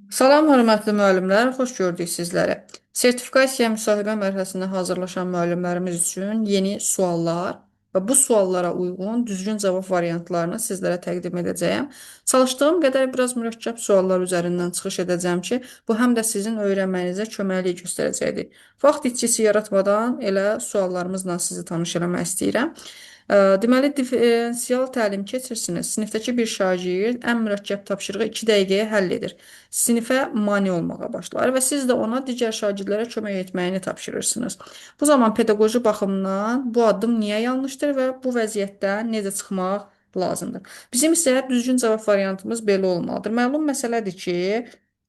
Salam, hörmətli müəllimlər, xoş gördük sizləri. Sertifikasiya müsahibə mərhələsində hazırlaşan müəllimlərimiz üçün yeni suallar və bu suallara uyğun düzgün cavab variantlarını sizlərə təqdim edəcəyəm. Çalışdığım qədər biraz mürəkkəb suallar üzərindən çıxış edəcəm ki, bu həm də sizin öyrənməyinizə köməklik göstərəcəkdir. Vaxt itkisi yaratmadan elə suallarımızla sizi tanış eləmək istəyirəm. Deməli, differensial təlim keçirsiniz. Sinifdəki bir şagird ən mürəkkəb tapşırığı 2 dəqiqəyə həll edir. Sinifə mane olmağa başlar və siz də ona digər şagirdlərə kömək etməyini tapşırırsınız. Bu zaman pedaqoji baxımdan bu addım niyə yanlışdır və bu vəziyyətdən necə çıxmaq lazımdır? Bizim isə düzgün cavab variantımız belə olmalıdır. Məlum məsələdir ki,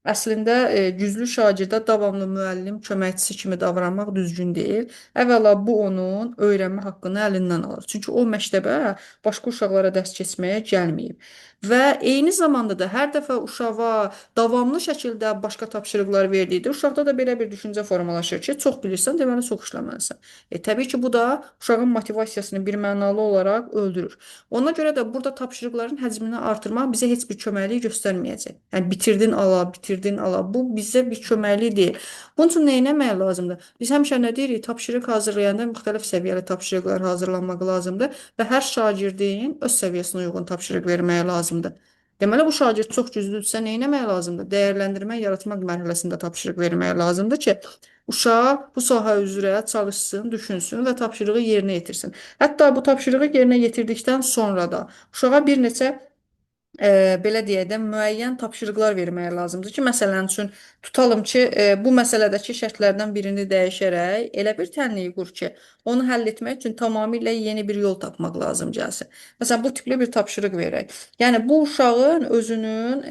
əslində güclü şagirdə davamlı müəllim köməkçisi kimi davranmaq düzgün deyil. Əvvəla bu onun öyrənmə haqqını əlindən alır. Çünki o məktəbə başqa uşaqlara dərs keçməyə gəlməyib. Və eyni zamanda da hər dəfə uşağa davamlı şəkildə başqa tapşırıqlar verdikdə uşaqda da belə bir düşüncə formalaşır ki, çox bilirsən, deməli çox işləməlisən. Təbii ki, bu da uşağın motivasiyasını birmənalı olaraq öldürür. Ona görə də burada tapşırıqların həcmini artırmaq bizə heç bir köməklik göstərməyəcək. Yəni bitirdin ala, bitirdin ala. Bu bizə bir köməklik deyil. Bunun üçün nə etmək lazımdır? Biz həmişə nə deyirik? Tapşırıq hazırlayanda müxtəlif səviyyəli tapşırıqlar hazırlanmaq lazımdır və hər şagirdin öz səviyyəsinə uyğun tapşırıq vermək lazımdır. Deməli, bu şagird çox güclüdürsə, nə etmək lazımdır? Dəyərləndirmə, yaratmaq mərhələsində tapşırıq vermək lazımdır ki, uşaq bu sahə üzrə çalışsın, düşünsün və tapşırığı yerinə yetirsin. Hətta bu tapşırığı yerinə yetirdikdən sonra da uşağa bir neçə belə deyək də, müəyyən tapşırıqlar vermək lazımdır ki, məsələn üçün tutalım ki, bu məsələdəki şərtlərdən birini dəyişərək elə bir tənliyi qur ki, onu həll etmək üçün tamamilə yeni bir yol tapmaq lazım gəlsin. Məsələn, bu tipli bir tapşırıq verək. Yəni bu uşağın özünün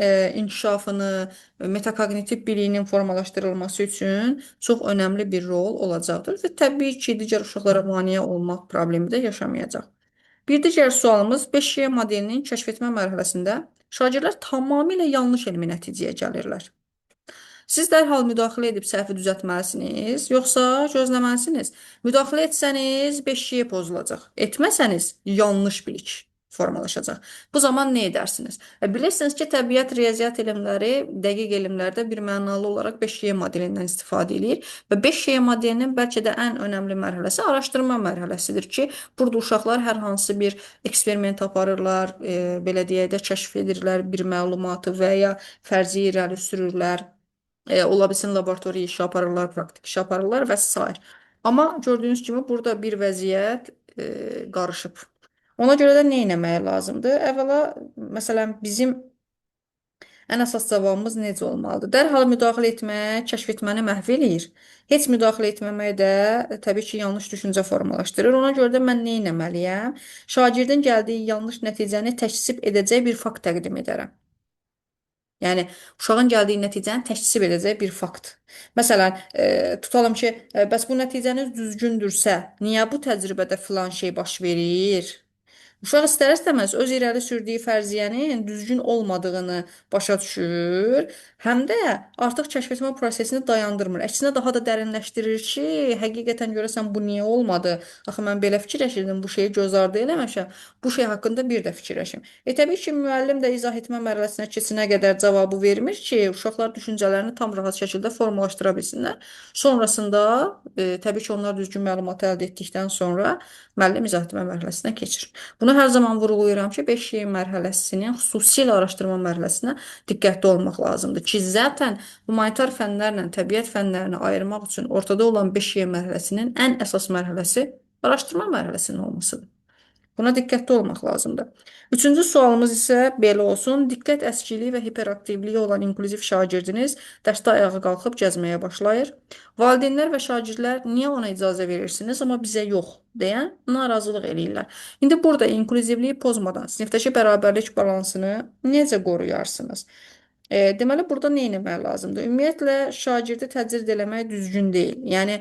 inkişafını, metakognitiv biliyinin formalaşdırılması üçün çox önəmli bir rol olacaqdır və təbii ki, digər uşaqlara maneə olmaq problemi də yaşamayacaq. Bir digər sualımız 5Y modelinin kəşf etmə mərhələsində şagirdlər tamamilə yanlış elmi nəticəyə gəlirlər. Siz dərhal müdaxilə edib səhvi düzəltməlisiniz, yoxsa gözləməlisiniz. Müdaxilə etsəniz 5Y pozulacaq. Etməsəniz yanlış bilik formalaşacaq. Bu zaman nə edərsiniz? Bilirsiniz ki, təbiət, riyaziyyat elmləri dəqiq elmlərdə bir mənalı olaraq 5Y modelindən istifadə edir və 5Y modelinin bəlkə də ən önəmli mərhələsi araşdırma mərhələsidir ki, burada uşaqlar hər hansı bir eksperiment aparırlar, belə deyək də kəşf edirlər bir məlumatı və ya fərzi irəli sürürlər. Ola bilsin laboratoriya işi aparırlar, praktik iş aparırlar və s. Amma gördüyünüz kimi burada bir vəziyyət qarışıb. Ona görə də nə etmək lazımdır? Əvvəla, məsələn, bizim ən əsas cavabımız necə olmalıdır? Dərhal müdaxilə etmək kəşf etməni məhv eləyir. Heç müdaxilə etməmək də təbii ki, yanlış düşüncə formalaşdırır. Ona görə də mən nə etməliyəm? Şagirdin gəldiyi yanlış nəticəni təkzib edəcək bir fakt təqdim edərəm. Yəni uşağın gəldiyi nəticəni təksib edəcək bir fakt. Məsələn, tutalım ki, bəs bu nəticəniz düzgündürsə, niyə bu təcrübədə filan şey baş verir? Uşaq istər-istəməz öz irəli sürdüyü fərziyyənin düzgün olmadığını başa düşür, həm də artıq kəşf etmə prosesini dayandırmır. Əksinə daha da dərinləşdirir ki, həqiqətən görəsən bu niyə olmadı? Axı mən belə fikirləşirdim, bu şeyi göz ardı eləməmişəm. Bu şey haqqında bir də fikirləşim. Təbii ki, müəllim də izah etmə mərhələsinə keçinə qədər cavabı vermir ki, uşaqlar düşüncələrini tam rahat şəkildə formalaşdıra bilsinlər. Sonrasında, təbii ki, onlar düzgün məlumatı əldə etdikdən sonra müəllim izah etmə mərhələsinə keçir. Bunu hər zaman vurğulayıram ki, 5Y mərhələsinin xüsusilə araşdırma mərhələsinə diqqətli olmaq lazımdır ki, zətən humanitar fənlərlə təbiət fənlərini ayırmaq üçün ortada olan 5Y mərhələsinin ən əsas mərhələsi araşdırma mərhələsinin olmasıdır. Buna diqqətli olmaq lazımdır. Üçüncü sualımız isə belə olsun. Diqqət əskiliyi və hiperaktivliyi olan inklüziv şagirdiniz dərsdə ayağa qalxıb gəzməyə başlayır. Valideynlər və şagirdlər niyə ona icazə verirsiniz, amma bizə yox deyə narazılıq eləyirlər. İndi burada inklüzivliyi pozmadan sinifdəki bərabərlik balansını necə qoruyarsınız? Deməli, burada nə etmək lazımdır? Ümumiyyətlə, şagirdi təcrid eləmək düzgün deyil. Yəni,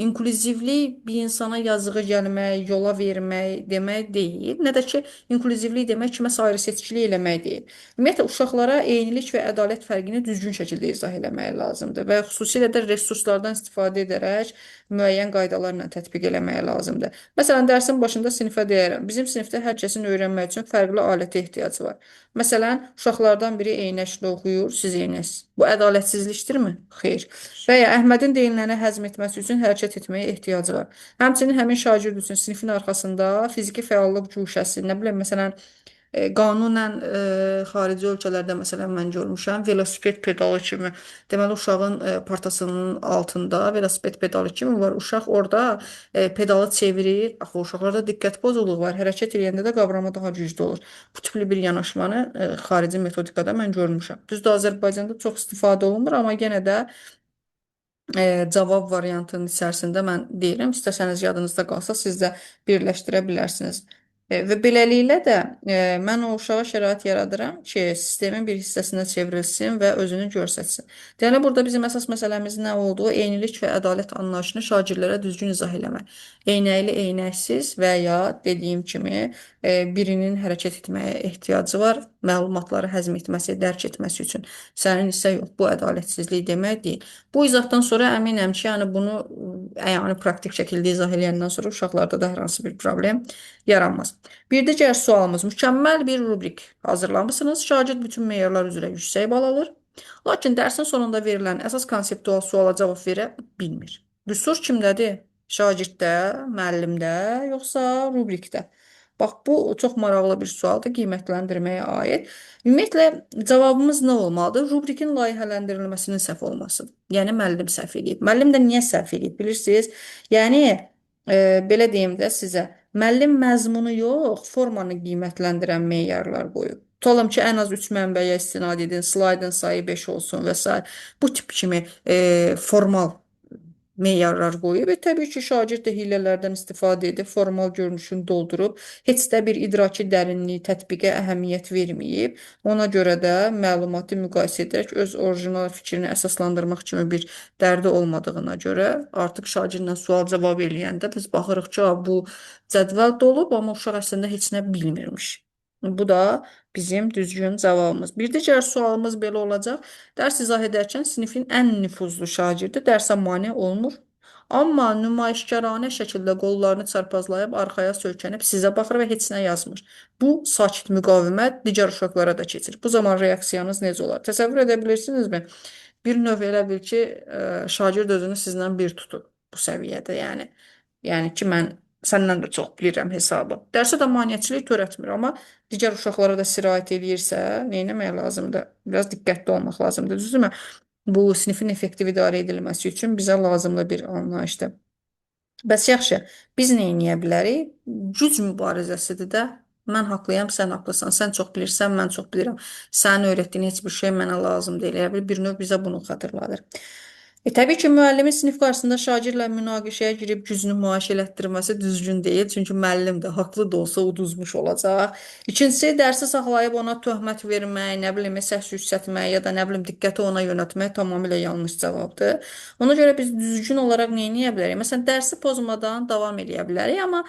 inklüzivlik bir insana yazığı gəlmək, yola vermək demək deyil. Nə də ki, inklüzivlik demək kiməsə ayrı seçkilik eləmək deyil. Ümumiyyətlə, uşaqlara eynilik və ədalət fərqini düzgün şəkildə izah eləmək lazımdır və xüsusilə də resurslardan istifadə edərək müəyyən qaydalarla tətbiq eləmək lazımdır. Məsələn, dərsin başında sinifə deyərəm. Bizim sinifdə hər kəsin öyrənmək üçün fərqli alətə ehtiyacı var. Məsələn, uşaqlardan biri eynək nəşrdə oxuyur, siz eyniəsiz. Bu ədalətsizlikdirmi? Xeyr. Və ya Əhmədin deyilənləri həzm etməsi üçün hərəkət etməyə ehtiyacı var. Həmçinin həmin şagird üçün sinifin arxasında fiziki fəallıq cuşəsi, nə bilim, məsələn, qanunən xarici ölkələrdə məsələn mən görmüşəm, velosiped pedalı kimi. Deməli uşağın partasının altında velosiped pedalı kimi var. Uşaq orada pedalı çevirir. Axı uşaqlarda diqqət pozukluğu var. Hərəkət edəndə də qavrama daha güclü olur. Bu tipli bir yanaşmanı xarici metodikada mən görmüşəm. Düzdür, Azərbaycanda çox istifadə olunmur, amma yenə də cavab variantının içərisində mən deyirəm, istəsəniz yadınızda qalsa siz də birləşdirə bilərsiniz. Və beləliklə də mən o uşağa şərait yaradıram ki, sistemin bir hissəsinə çevrilsin və özünü göstərsin. Deməli, burada bizim əsas məsələmiz nə oldu? Eynilik və ədalət anlayışını şagirdlərə düzgün izah eləmək. Eynəkli, eynəksiz və ya dediyim kimi birinin hərəkət etməyə ehtiyacı var, məlumatları həzm etməsi, dərk etməsi üçün. Sənin isə yox, bu ədalətsizlik demək deyil. Bu izahdan sonra əminəm ki, yəni bunu yəni praktik şəkildə izah edəndən sonra uşaqlarda da hər hansı bir problem yaranmaz. Bir digər sualımız, mükəmməl bir rubrik hazırlamısınız. Şagird bütün meyarlar üzrə yüksək bal alır. Lakin dərsin sonunda verilən əsas konseptual suala cavab verə bilmir. Qüsur kimdədir? Şagirddə, müəllimdə, yoxsa rubrikdə? Bax, bu çox maraqlı bir sualdır qiymətləndirməyə aid. Ümumiyyətlə, cavabımız nə olmalıdır? Rubrikin layihələndirilməsinin səhv olmasıdır. Yəni, müəllim səhv edib. Müəllim də niyə səhv edib, bilirsiniz? Yəni, belə deyim də sizə, müəllim məzmunu yox, formanı qiymətləndirən meyarlar qoyub. Tutalım ki, ən az 3 mənbəyə istinad edin, slaydın sayı 5 olsun və s. Bu tip kimi formal meyarlar qoyub. Təbii ki, şagird də hiylələrdən istifadə edib, formal görünüşünü doldurub, heç də bir idraki dərinliyi, tətbiqə əhəmiyyət verməyib. Ona görə də məlumatı müqayisə edərək öz orijinal fikrini əsaslandırmaq kimi bir dərdi olmadığına görə artıq şagirdlə sual-cavab eləyəndə biz baxırıq ki, bu cədvəl dolub, amma uşaq əslində heç nə bilmirmiş. Bu da bizim düzgün cavabımız. Bir digər sualımız belə olacaq. Dərs izah edərkən sinifin ən nüfuzlu şagirdi dərsə mane olmur. Amma nümayişkaranə şəkildə qollarını çarpazlayıb arxaya söykənib sizə baxır və heç nə yazmır. Bu sakit müqavimət digər uşaqlara da keçir. Bu zaman reaksiyanız necə olar? Təsəvvür edə bilirsinizmi? Bir növ elə bil ki, şagird özünü sizdən bir tutub bu səviyyədə, yəni. Yəni ki, mən səndən də çox bilirəm hesabı. Dərsə də maneəçilik törətmir, amma digər uşaqlara da sirayət eləyirsə, nə etmək lazımdır? Biraz diqqətli olmaq lazımdır, düzdürmü? Bu sinifin effektiv idarə edilməsi üçün bizə lazımlı bir anlayışdır. Bəs yaxşı, biz nə edə bilərik? Güc mübarizəsidir də. Mən haqlıyam, sən haqlısan. Sən çox bilirsən, mən çox bilirəm. Sənin öyrətdiyin heç bir şey mənə lazım deyil. Elə bir növ bizə bunu xatırladır. Təbii ki, müəllimin sinif qarşısında şagirdlə münaqişəyə girib gücünü nümayiş elətdirməsi düzgün deyil. Çünki müəllim də haqlı da olsa uduzmuş olacaq. İkincisi, dərsi saxlayıb ona töhmət vermək, nə bilim, səs yüksəltmək ya da nə bilim, diqqəti ona yönəltmək tamamilə yanlış cavabdır. Ona görə biz düzgün olaraq nə edə bilərik? Məsələn, dərsi pozmadan davam edə bilərik, amma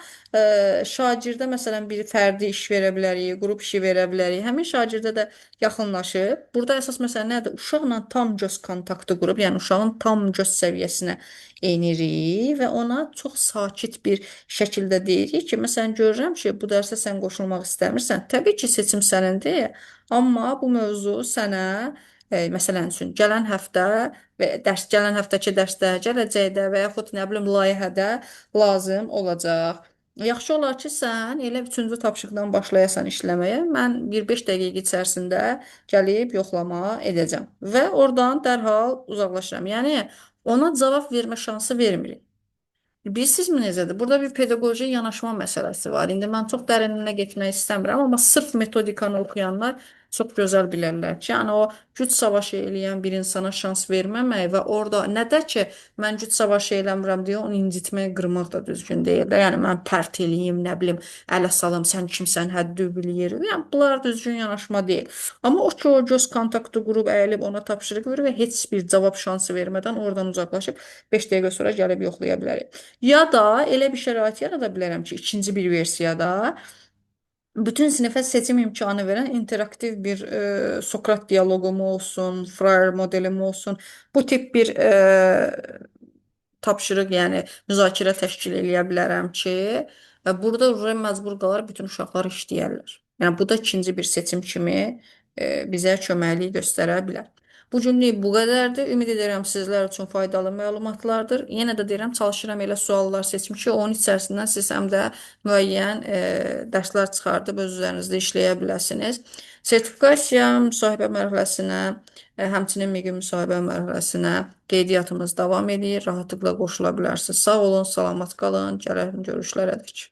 şagirdə məsələn bir fərdi iş verə bilərik, qrup işi verə bilərik. Həmin şagirdə də yaxınlaşıb, burada əsas məsələ nədir? Uşaqla tam göz kontaktı qurub, yəni uşağın tam göz səviyyəsinə enirik və ona çox sakit bir şəkildə deyirik ki, məsələn görürəm ki, bu dərsə sən qoşulmaq istəmirsən. Təbii ki, seçim sənindir, amma bu mövzu sənə məsələn üçün gələn həftə və gələn həftəki dərsdə, gələcəkdə və yaxud nə bilim layihədə lazım olacaq. Yaxşı olar ki, sən elə 3-cü tapşırıqdan başlayasan işləməyə. Mən bir 5 dəqiqə içərisində gəlib yoxlama edəcəm və oradan dərhal uzaqlaşıram. Yəni ona cavab vermə şansı vermirik. Bilirsinizmi necədir? Burada bir pedaqoji yanaşma məsələsi var. İndi mən çox dərinlinə getmək istəmirəm, amma sırf metodikanı oxuyanlar çox gözəl bilərlər ki, yəni o güc savaşı eləyən bir insana şans verməmək və orada nə də ki, mən güc savaşı eləmirəm deyə onu incitmək, qırmaq da düzgün deyil də. Yəni mən pərt eləyim, nə bilim, ələ salım, sən kimsən, həddi bilir. Yəni bunlar düzgün yanaşma deyil. Amma o ki, o göz kontaktı qurub əyilib ona tapşırıq verir və heç bir cavab şansı vermədən oradan uzaqlaşıb 5 dəqiqə sonra gəlib yoxlaya bilərik. Ya da elə bir şərait yarada bilərəm ki, ikinci bir versiyada bütün sinifə seçim imkanı verən interaktiv bir Sokrat dialoqu mu olsun, Freire modeli mi olsun, bu tip bir tapşırıq, yəni müzakirə təşkil eləyə bilərəm ki, burada məcbur qalar bütün uşaqlar işləyərlər. Yəni bu da ikinci bir seçim kimi bizə köməklik göstərə bilər. Bu günlük bu qədərdir. Ümid edirəm sizlər üçün faydalı məlumatlardır. Yenə də deyirəm, çalışıram elə suallar seçim ki, onun içərisindən siz həm də müəyyən dərslər çıxardıb öz üzərinizdə işləyə biləsiniz. Sertifikasiya müsahibə mərhələsinə, həmçinin MİQ müsahibə mərhələsinə qeydiyyatımız davam edir. Rahatlıqla qoşula bilərsiniz. Sağ olun, salamat qalın. Gələn görüşlərədək.